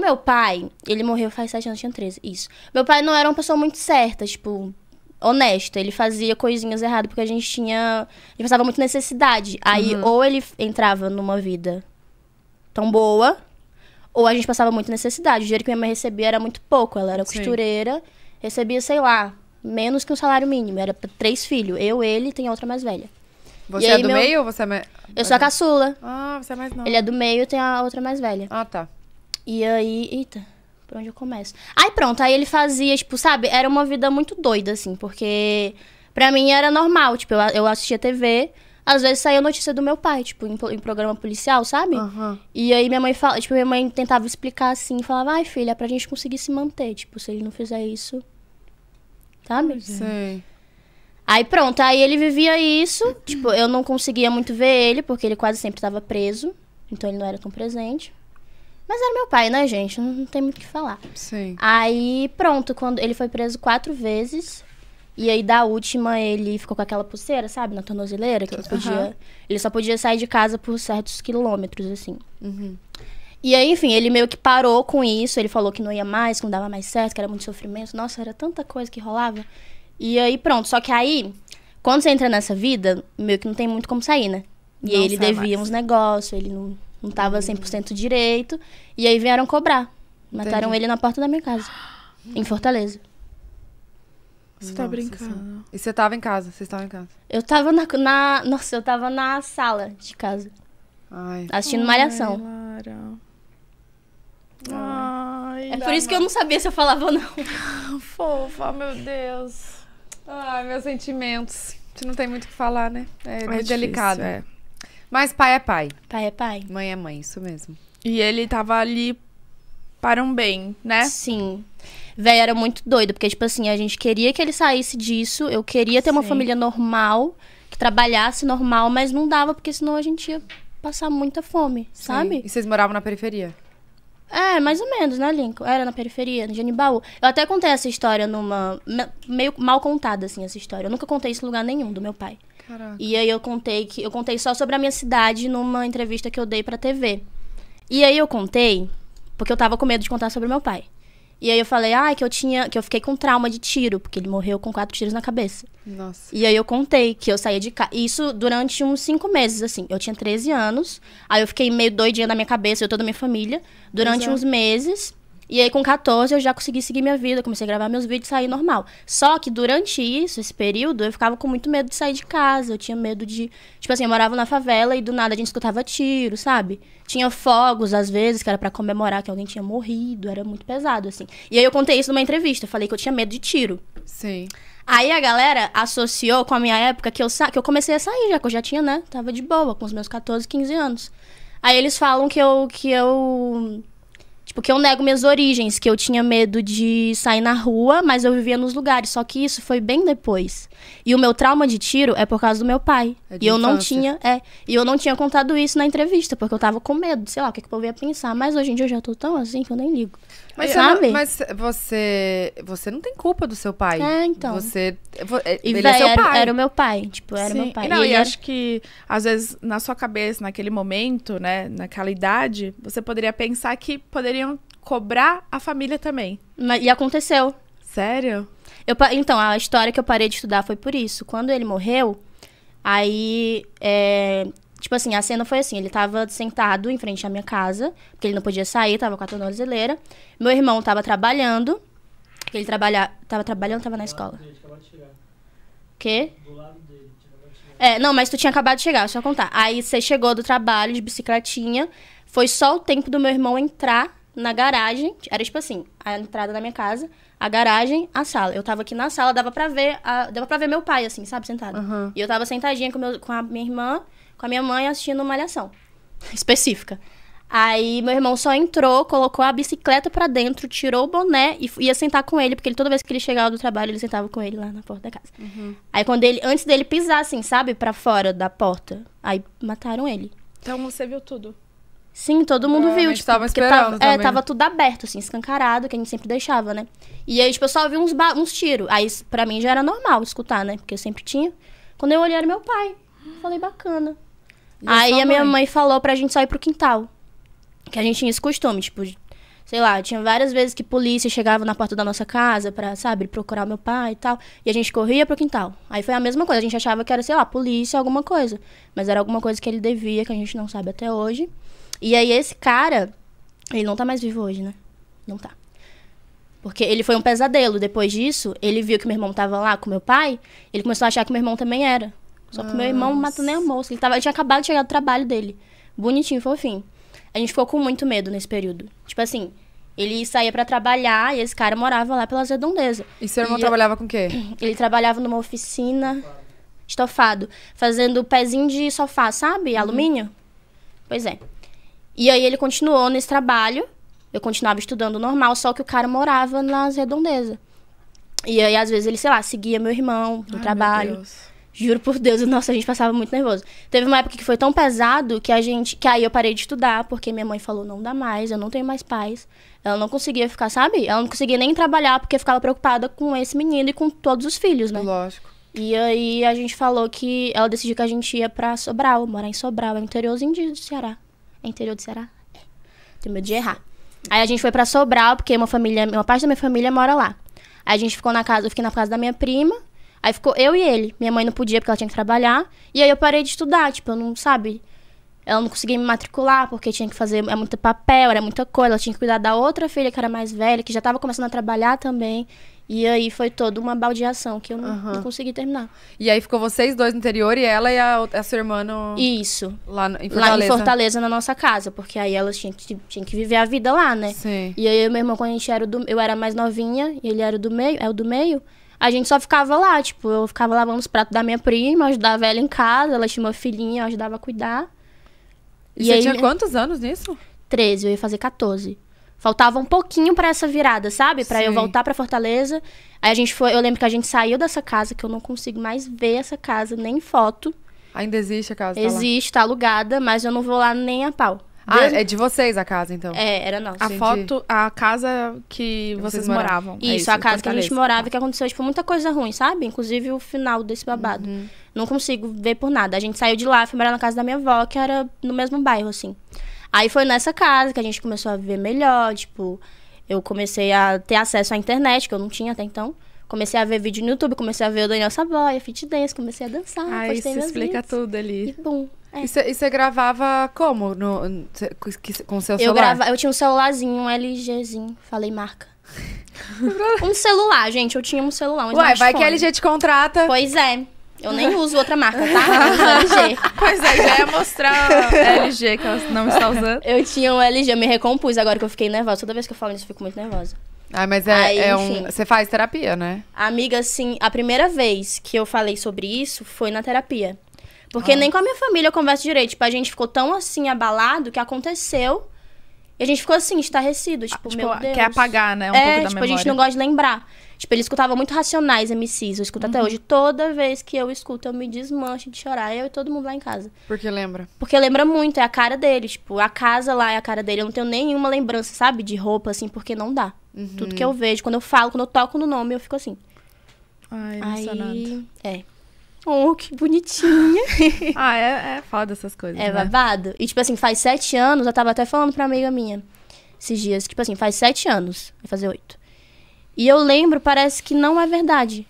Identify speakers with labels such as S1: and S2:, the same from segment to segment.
S1: meu pai, ele morreu faz 7 anos, tinha 13, isso. Meu pai não era uma pessoa muito certa, tipo, honesta. Ele fazia coisinhas erradas porque a gente passava muita necessidade. Aí, ou ele entrava numa vida tão boa, ou a gente passava muita necessidade. O dinheiro que minha mãe recebia era muito pouco. Ela era costureira, recebia, sei lá, menos que um salário mínimo. Era pra 3 filhos. Eu, ele e tem a outra mais velha.
S2: Você é do meio ou você é mais...
S1: Eu sou a caçula.
S2: Ah, você é mais nova.
S1: Ele é do meio e tem a outra mais velha.
S2: Ah, tá.
S1: E aí... Eita, por onde eu começo? Aí pronto, aí ele fazia, tipo, sabe? Era uma vida muito doida, assim, porque pra mim era normal. Tipo, eu assistia TV, às vezes saía notícia do meu pai, tipo, em programa policial, sabe? E aí minha mãe fala, tipo, minha mãe tentava explicar assim, falava, ai, filha, é pra gente conseguir se manter. Tipo, se ele não fizer isso, sabe?
S2: Sei.
S1: Aí pronto, aí ele vivia isso, tipo, eu não conseguia muito ver ele, porque ele quase sempre estava preso, então ele não era tão presente. Mas era meu pai, né, gente? Não tem muito o que falar.
S2: Sim.
S1: Aí pronto, quando ele foi preso 4 vezes, e aí da última ele ficou com aquela pulseira, sabe, na tornozeleira, que ele só podia sair de casa por certos quilômetros, assim. E aí, enfim, ele meio que parou com isso, ele falou que não ia mais, que não dava mais certo, que era muito sofrimento. Nossa, era tanta coisa que rolava. E aí, pronto. Só que aí, quando você entra nessa vida, meio que não tem muito como sair, né? E aí ele devia uns negócios, ele não tava 100% direito. E aí vieram cobrar. Mataram ele na porta da minha casa, em Fortaleza.
S3: Você tá brincando.
S2: E você tava em casa? Vocês estavam em casa?
S1: Eu tava Nossa, eu tava na sala de casa, assistindo Malhação.
S3: Lara. Ai,
S1: É por isso que eu não sabia se eu falava ou não.
S3: Fofa, meu Deus.
S2: Ai, meus sentimentos. Você não tem muito o que falar, né? É
S3: difícil,
S2: delicado. Mas pai é pai.
S1: Pai é pai.
S2: Mãe é mãe, isso mesmo.
S3: E ele tava ali para um bem, né?
S1: Sim. Véi, era muito doido, porque, tipo assim, a gente queria que ele saísse disso, eu queria ter uma família normal, que trabalhasse normal, mas não dava, porque senão a gente ia passar muita fome, sabe?
S2: E vocês moravam na periferia?
S1: É, mais ou menos, né, Lincoln? Era na periferia, no Genibaú. Eu até contei essa história meio mal contada, assim, essa história. Eu nunca contei isso em lugar nenhum, do meu pai.
S2: Caraca.
S1: E aí eu contei só sobre a minha cidade numa entrevista que eu dei pra TV. E aí eu contei, porque eu tava com medo de contar sobre meu pai. E aí eu falei, que eu fiquei com trauma de tiro, porque ele morreu com 4 tiros na cabeça.
S2: Nossa.
S1: E aí eu contei que eu saía de casa. Isso durante uns 5 meses, assim. Eu tinha 13 anos. Aí eu fiquei meio doidinha na minha cabeça, eu toda a minha família, durante uns meses. E aí com 14 eu já consegui seguir minha vida, comecei a gravar meus vídeos e sair normal. Só que durante esse período, eu ficava com muito medo de sair de casa. Eu tinha medo de... Tipo assim, eu morava na favela e do nada a gente escutava tiro, sabe? Tinha fogos, às vezes, que era pra comemorar que alguém tinha morrido. Era muito pesado, assim. E aí eu contei isso numa entrevista. Falei que eu tinha medo de tiro.
S2: Sim.
S1: Aí a galera associou com a minha época que eu comecei a sair já, que eu já tinha, né? Tava de boa, com os meus 14, 15 anos. Aí eles falam que eu nego minhas origens, que eu tinha medo de sair na rua, mas eu vivia nos lugares. Só que isso foi bem depois. E o meu trauma de tiro é por causa do meu pai. E eu não tinha contado isso na entrevista, porque eu tava com medo, sei lá, o que o povo ia pensar. Mas hoje em dia eu já tô tão assim que eu nem ligo.
S2: Mas,
S1: sabe?
S2: Mas você não tem culpa do seu pai.
S1: É, então.
S2: Ele é seu pai.
S1: Era o meu pai, tipo, era o meu pai.
S3: Não, e acho que, às vezes, na sua cabeça, naquele momento, né, naquela idade, você poderia pensar que poderiam cobrar a família também.
S1: E aconteceu.
S3: Sério?
S1: Então, a história que eu parei de estudar foi por isso. Quando ele morreu, aí... Tipo assim, a cena foi assim, ele tava sentado em frente à minha casa, porque ele não podia sair, tava com a tornozeleira. Meu irmão tava trabalhando, porque ele tava na escola. Quê? Do lado dele, não, mas tu tinha acabado de chegar, deixa eu contar. Aí você chegou do trabalho de bicicletinha, foi só o tempo do meu irmão entrar na garagem, era tipo assim, a entrada da minha casa, a garagem, a sala. Eu tava aqui na sala, dava pra ver meu pai, assim, sabe, sentado. E eu tava sentadinha com a minha irmã, com a minha mãe assistindo Malhação específica. Aí meu irmão só entrou, colocou a bicicleta pra dentro, tirou o boné e ia sentar com ele, porque toda vez que ele chegava do trabalho, ele sentava com ele lá na porta da casa. Aí antes dele pisar, assim, sabe, pra fora da porta, aí mataram ele.
S3: Então você viu tudo?
S1: Sim, todo mundo viu. Tipo,
S2: tava esperando também.
S1: Tava tudo aberto, assim, escancarado, que a gente sempre deixava, né? E aí, tipo, eu só vi uns tiros. Aí, pra mim, já era normal escutar, né? Porque eu sempre tinha. Quando eu olhei, era meu pai. Falei, bacana. Aí a minha mãe falou pra gente só ir pro quintal. Que a gente tinha esse costume, tipo, Sei lá, tinha várias vezes que polícia chegava na porta da nossa casa pra, sabe, procurar meu pai e tal. E a gente corria pro quintal. Aí foi a mesma coisa. A gente achava que era, sei lá, polícia, alguma coisa. Mas era alguma coisa que ele devia, que a gente não sabe até hoje. E aí esse cara, ele não tá mais vivo hoje, né? Não tá. Porque ele foi um pesadelo. Depois disso, ele viu que meu irmão tava lá com meu pai. Ele começou a achar que meu irmão também era. Só que meu irmão matou nem a moça. Ele tinha acabado de chegar do trabalho dele. Bonitinho, fofinho. A gente ficou com muito medo nesse período. Tipo assim, ele saía pra trabalhar e esse cara morava lá pelas redondezas.
S2: E seu irmão trabalhava com o quê?
S1: Ele trabalhava numa oficina estofado, fazendo pezinho de sofá, sabe? Alumínio. Pois é. E aí ele continuou nesse trabalho. Eu continuava estudando normal, só que o cara morava nas redondezas. E aí, às vezes, ele, sei lá, seguia meu irmão no trabalho.
S3: Meu Deus.
S1: Juro por Deus, nossa, a gente passava muito nervoso. Teve uma época que foi tão pesado que aí eu parei de estudar, porque minha mãe falou, não dá mais, eu não tenho mais pais. Ela não conseguia ficar, sabe? Ela não conseguia nem trabalhar, porque ficava preocupada com esse menino e com todos os filhos, né?
S2: Lógico.
S1: E aí a gente falou que ela decidiu que a gente ia pra Sobral, morar em Sobral, é o interiorzinho do Ceará. É interior do Ceará? É. Tenho medo de errar. Aí a gente foi pra Sobral, porque uma parte da minha família mora lá. Aí a gente ficou eu fiquei na casa da minha prima. Aí ficou eu e ele. Minha mãe não podia porque ela tinha que trabalhar. E aí eu parei de estudar, tipo, eu não, sabe? Ela não conseguia me matricular porque tinha que fazer muito papel, era muita coisa. Ela tinha que cuidar da outra filha que era mais velha, que já tava começando a trabalhar também. E aí foi toda uma baldeação que eu não consegui terminar.
S2: E aí ficou vocês dois no interior e ela e a sua irmã no...
S1: Isso.
S2: Lá em Fortaleza.
S1: Lá em Fortaleza, na nossa casa. Porque aí elas tinham que viver a vida lá, né?
S2: Sim.
S1: E aí eu e meu irmão, quando a gente eu era mais novinha e ele era o do meio, a gente só ficava lá, tipo, eu ficava lavando os pratos da minha prima, ajudava ela em casa, ela tinha uma filhinha, eu ajudava a cuidar.
S2: E você tinha quantos anos nisso?
S1: 13, eu ia fazer 14. Faltava um pouquinho pra essa virada, sabe? Pra eu voltar pra Fortaleza. Aí eu lembro que a gente saiu dessa casa, que eu não consigo mais ver essa casa, nem foto.
S2: Ainda existe a casa?
S1: Existe, tá alugada, mas eu não vou lá nem a pau.
S2: É de vocês a casa, então?
S1: É, era nossa.
S3: A casa que vocês moravam.
S1: Isso, a casa que a gente morava, que aconteceu, tipo, muita coisa ruim, sabe? Inclusive o final desse babado. Não consigo ver por nada. A gente saiu de lá, fui morar na casa da minha avó, que era no mesmo bairro, assim. Aí foi nessa casa que a gente começou a viver melhor, tipo... Eu comecei a ter acesso à internet, que eu não tinha até então. Comecei a ver vídeo no YouTube, comecei a ver o Daniel Savoia, Fit Dance, comecei a dançar,
S3: isso explica tudo ali.
S1: E bum. É.
S2: E você gravava como? Com o seu celular?
S1: Eu tinha um celularzinho, um LGzinho, falei marca. Um celular, gente, eu tinha um celular, um
S2: Ué, vai
S1: smartphone.
S2: que a LG te contrata.
S1: Pois é. Eu nem uso outra marca, tá? Eu uso LG.
S3: Pois é, já ia mostrar a LG que ela não está usando.
S1: Eu tinha um LG, eu me recompus agora que eu fiquei nervosa. Toda vez que eu falo isso, eu fico muito nervosa.
S2: Ah, mas
S1: enfim.
S2: Você faz terapia, né?
S1: Amiga, assim, a primeira vez que eu falei sobre isso foi na terapia. Porque nem com a minha família eu converso direito. Tipo, a gente ficou tão, assim, abalado que aconteceu. E a gente ficou, assim, estarrecido. Tipo, meu Deus.
S3: Quer apagar, né? Um pouco da memória.
S1: A gente não gosta de lembrar. Tipo, ele escutava muito Racionais, MCs. Eu escuto até hoje. Toda vez que eu escuto, eu me desmancho de chorar. Eu e todo mundo lá em casa.
S2: Por que lembra?
S1: Porque lembra muito, é a cara dele. Tipo, a casa lá é a cara dele. Eu não tenho nenhuma lembrança, sabe? De roupa, assim, porque não dá. Tudo que eu vejo, quando eu falo, quando eu toco no nome, eu fico assim.
S3: Ai, emocionante.
S1: Aí, Oh, que bonitinha.
S3: É foda essas coisas,
S1: É
S3: né?
S1: babado. E, tipo assim, faz 7 anos, eu tava até falando pra amiga minha esses dias, tipo assim, faz 7 anos, vai fazer 8. E eu lembro, parece que não é verdade.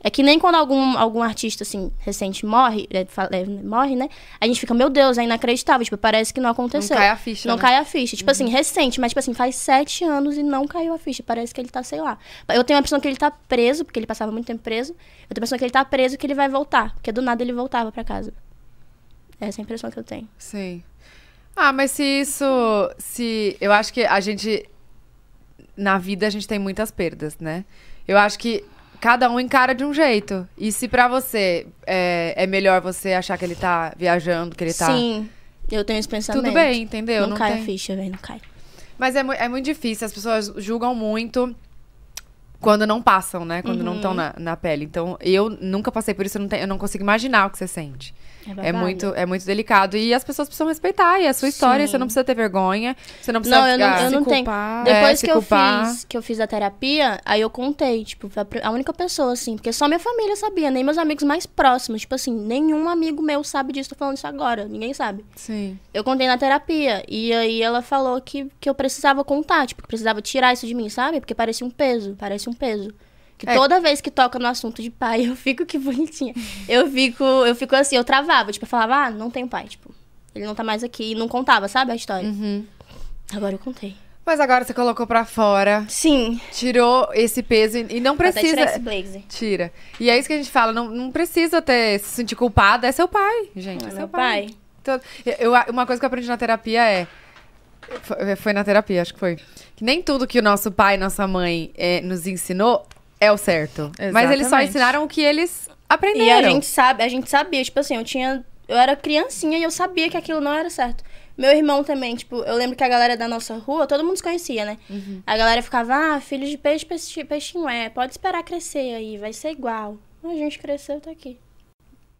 S1: É que nem quando algum artista, assim, recente morre, né? A gente fica, meu Deus, é inacreditável. Tipo, parece que não aconteceu.
S2: Não cai a ficha,
S1: Não
S2: né?
S1: cai a ficha. Tipo assim, recente, mas tipo assim, faz 7 anos e não caiu a ficha. Parece que ele tá, sei lá. Eu tenho a impressão que ele tá preso, porque ele passava muito tempo preso. Eu tenho a impressão que ele tá preso e que ele vai voltar. Porque do nada ele voltava pra casa. Essa é a impressão que eu tenho.
S2: Sim. Ah, mas eu acho que a gente... Na vida a gente tem muitas perdas, né? Eu acho que cada um encara de um jeito. E se pra você é melhor você achar que ele tá viajando, que ele tá...
S1: Sim, eu tenho esse pensamento.
S2: Tudo bem, entendeu?
S1: Não cai a ficha, velho, não cai.
S2: Mas é muito difícil, as pessoas julgam muito. quando não passam, né? Quando não estão na pele. Então, eu nunca passei por isso, eu não consigo imaginar o que você sente. É muito delicado. E as pessoas precisam respeitar. E é a sua história, você não precisa ter vergonha. Você não precisa
S1: eu não tenho.
S3: culpar.
S1: Depois
S2: se culpar.
S1: que eu fiz a terapia, aí eu contei, tipo, foi a única pessoa, assim, porque só minha família sabia, nem meus amigos mais próximos. Tipo assim, nenhum amigo meu sabe disso, tô falando isso agora, ninguém sabe.
S2: Sim.
S1: Eu contei na terapia, e aí ela falou que eu precisava contar, tipo, que precisava tirar isso de mim, sabe? Porque parece um peso. Que toda vez que toca no assunto de pai, eu fico que bonitinha. Eu fico assim, eu travava, tipo, eu falava, não tenho pai, tipo, ele não tá mais aqui, e não contava, sabe, a história. Agora eu contei.
S2: Mas agora você colocou pra fora.
S1: Sim.
S2: Tirou esse peso e não
S1: Vou até
S2: precisa...
S1: tirar esse blazer.
S2: Tira. E é isso que a gente fala, não precisa se sentir culpada, é seu pai, gente.
S1: É
S2: É
S1: meu
S2: seu pai.
S1: pai.
S2: Então, uma coisa que eu aprendi na terapia foi na terapia, acho que foi. Que nem tudo que o nosso pai e nossa mãe nos ensinou é o certo. Mas eles só
S3: Exatamente.
S2: ensinaram o que eles aprenderam.
S1: E a gente sabia, tipo assim, eu era criancinha e eu sabia que aquilo não era certo. Meu irmão também, tipo, eu lembro que a galera da nossa rua, todo mundo se conhecia, né? A galera ficava, filho de peixinho, pode esperar crescer aí, vai ser igual. A gente cresceu, tá aqui.